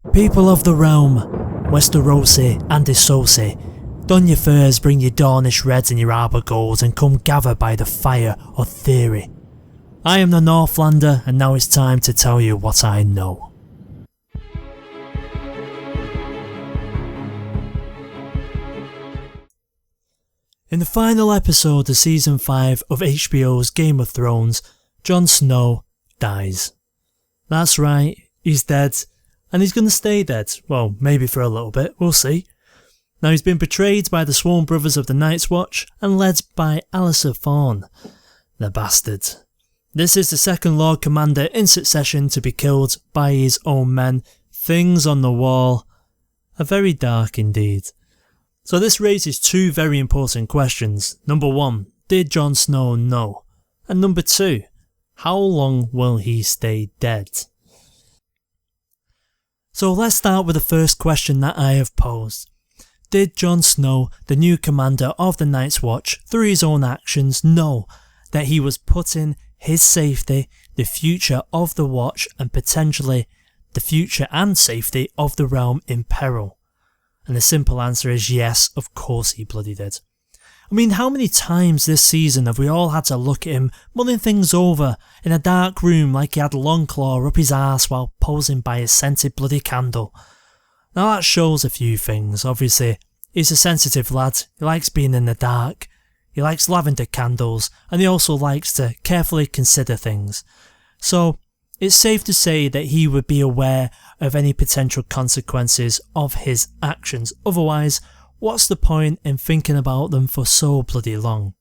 People of the realm, Westerosi and Essosi, don your furs, bring your Dornish reds and your arbor golds, and come gather by the fire of theory. I am the Northlander, and now it's time to tell you what I know. In the final episode of Season 5 of HBO's Game of Thrones, Jon Snow dies. That's right, he's dead, and he's going to stay dead. Well, maybe for a little bit, we'll see. Now, he's been betrayed by the sworn brothers of the Night's Watch and led by Alliser Thorne, the bastard. This is the second Lord Commander in succession to be killed by his own men. Things on the wall are very dark indeed. So this raises two very important questions. Number one, did Jon Snow know? And number two, how long will he stay dead? So let's start with the first question that I have posed. Did Jon Snow, the new commander of the Night's Watch, through his own actions, know that he was putting his safety, the future of the Watch, and potentially the future and safety of the realm in peril? And the simple answer is yes, of course he bloody did. I mean, how many times this season have we all had to look at him mulling things over in a dark room like he had Longclaw up his arse while posing by a scented bloody candle? Now that shows a few things. Obviously, he's a sensitive lad, he likes being in the dark, he likes lavender candles, and he also likes to carefully consider things. So, it's safe to say that he would be aware of any potential consequences of his actions. Otherwise, what's the point in thinking about them for so bloody long?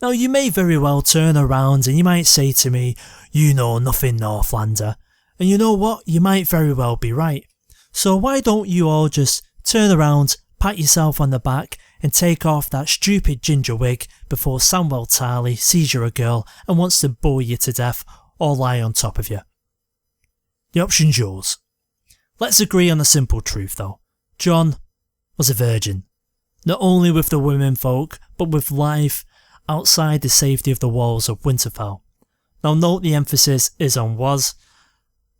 Now, you may very well turn around and you might say to me, you know nothing, Northlander. And you know what? You might very well be right. So why don't you all just turn around, pat yourself on the back, and take off that stupid ginger wig before Samwell Tarly sees you're a girl and wants to bore you to death or lie on top of you? The option's yours. Let's agree on a simple truth though. Jon was a virgin. Not only with the women folk, but with life outside the safety of the walls of Winterfell. Now note the emphasis is on was,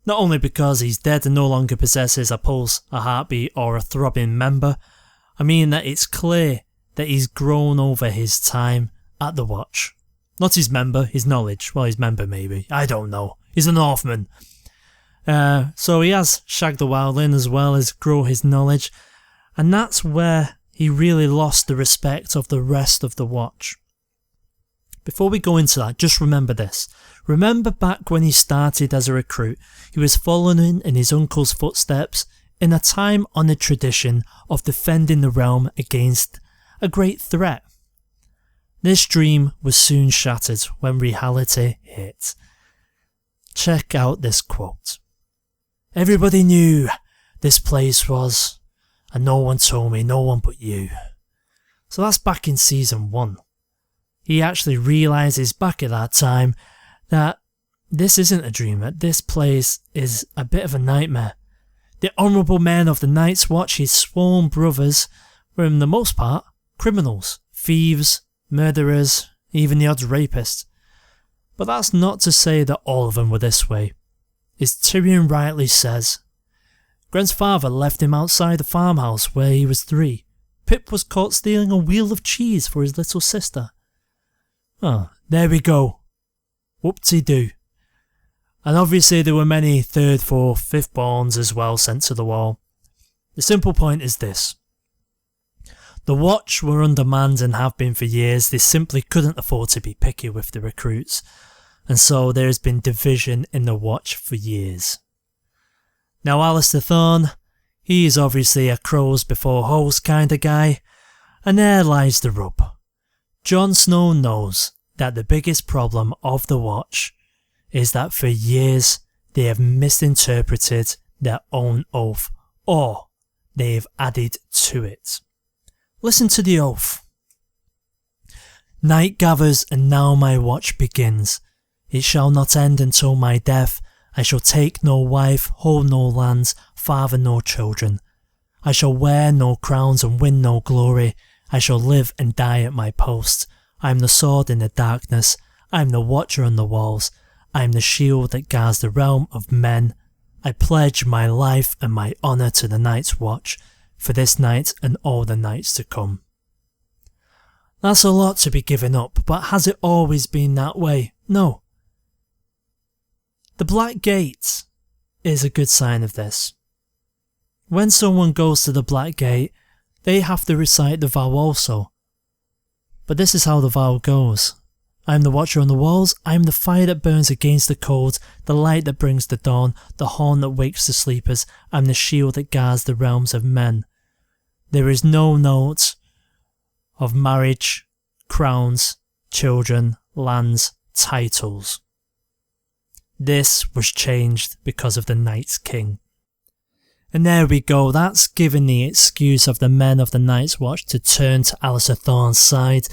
not only because he's dead and no longer possesses a pulse, a heartbeat or a throbbing member. I mean that it's clear that he's grown over his time at the Watch. Not his member, his knowledge. Well, his member maybe, I don't know. He's a Northman. So he has shagged the wildling as well as grow his knowledge. And that's where he really lost the respect of the rest of the Watch. Before we go into that, just remember this. Remember back when he started as a recruit, he was following in his uncle's footsteps in a time-honoured tradition of defending the realm against a great threat. This dream was soon shattered when reality hit. Check out this quote. Everybody knew this place was, and no one told me, no one but you. So that's back in season 1. He actually realises back at that time that this isn't a dream, that this place is a bit of a nightmare. The honourable men of the Night's Watch, his sworn brothers, were in the most part criminals, thieves, murderers, even the odd rapist. But that's not to say that all of them were this way. As Tyrion rightly says, Gren's father left him outside the farmhouse where he was 3. Pip was caught stealing a wheel of cheese for his little sister. Oh, there we go. Whoop-de-doo. And obviously there were many 3rd, 4th, 5th borns as well sent to the wall. The simple point is this. The Watch were undermanned and have been for years. They simply couldn't afford to be picky with the recruits. And so there has been division in the Watch for years. Now Alliser Thorne, he is obviously a crows before hoes kind of guy. And there lies the rub. Jon Snow knows that the biggest problem of the Watch is that for years they have misinterpreted their own oath, or they have added to it. Listen to the oath. Night gathers and now my watch begins. It shall not end until my death. I shall take no wife, hold no lands, father no children. I shall wear no crowns and win no glory. I shall live and die at my post. I am the sword in the darkness. I am the watcher on the walls. I am the shield that guards the realm of men I pledge my life and my honour to the Night's Watch for this night and all the nights to come. That's a lot to be given up, but has it always been that way? No. The Black Gate is a good sign of this. When someone goes to the Black Gate, they have to recite the vow also. But this is how the vow goes. I am the watcher on the walls, I am the fire that burns against the cold, the light that brings the dawn, the horn that wakes the sleepers, I am the shield that guards the realms of men. There is no note of marriage, crowns, children, lands, titles. This was changed because of the Night King. And there we go, that's given the excuse of the men of the Night's Watch to turn to Alistair Thorne's side.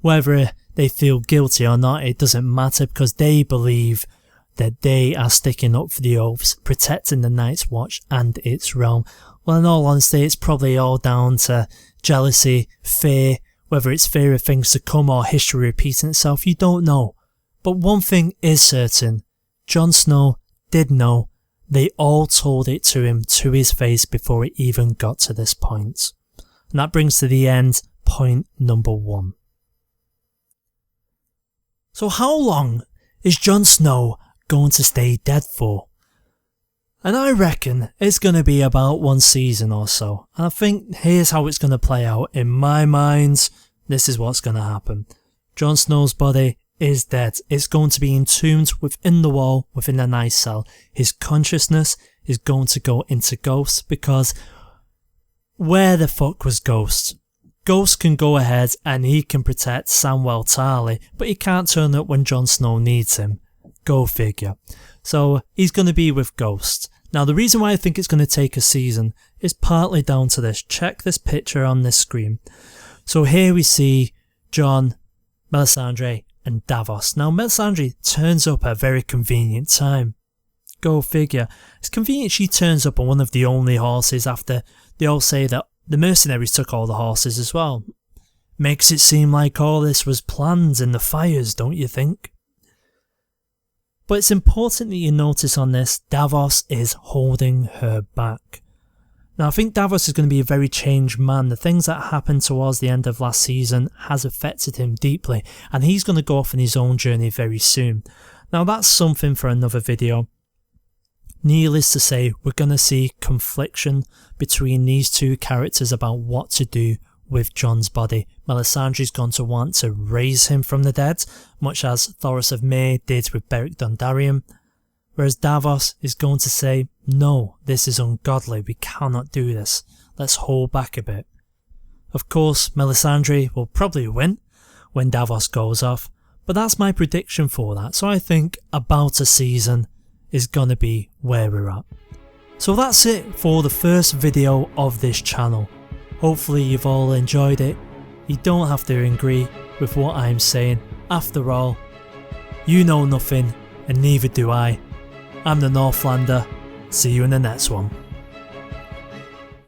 Whether they feel guilty or not, it doesn't matter, because they believe that they are sticking up for the oaths, protecting the Night's Watch and its realm. Well, in all honesty, it's probably all down to jealousy, fear, whether it's fear of things to come or history repeating itself, you don't know. But one thing is certain, Jon Snow did know. They all told it to him to his face before it even got to this point. And that brings to the end, point number 1. So how long is Jon Snow going to stay dead for? And I reckon it's going to be about 1 season or so. And I think here's how it's going to play out. In my mind, this is what's going to happen. Jon Snow's body is dead. It's going to be entombed within the wall, within an ice cell. His consciousness is going to go into Ghost, because where the fuck was Ghost? Ghost can go ahead and he can protect Samwell Tarly, but he can't turn up when Jon Snow needs him. Go figure. So he's going to be with Ghost. Now the reason why I think it's going to take a season is partly down to this. Check this picture on this screen. So here we see Jon, Melisandre and Davos. Now Melisandre turns up at a very convenient time. Go figure. It's convenient she turns up on one of the only horses after they all say that the mercenaries took all the horses as well. Makes it seem like all this was planned in the fires, don't you think? But it's important that you notice on this, Davos is holding her back. Now I think Davos is going to be a very changed man. The things that happened towards the end of last season has affected him deeply, and he's going to go off on his own journey very soon. Now that's something for another video. Needless to say, we're going to see confliction between these two characters about what to do with Jon's body. Melisandre's going to want to raise him from the dead, much as Thoros of Myr did with Beric Dondarrion, whereas Davos is going to say, no, this is ungodly, we cannot do this, let's hold back a bit. Of course, Melisandre will probably win when Davos goes off, but that's my prediction for that, so I think about a season is gonna be where we're at. So that's it for the first video of this channel. Hopefully you've all enjoyed it. You don't have to agree with what I'm saying. After all, you know nothing and neither do I. I'm the Northlander. See you in the next one.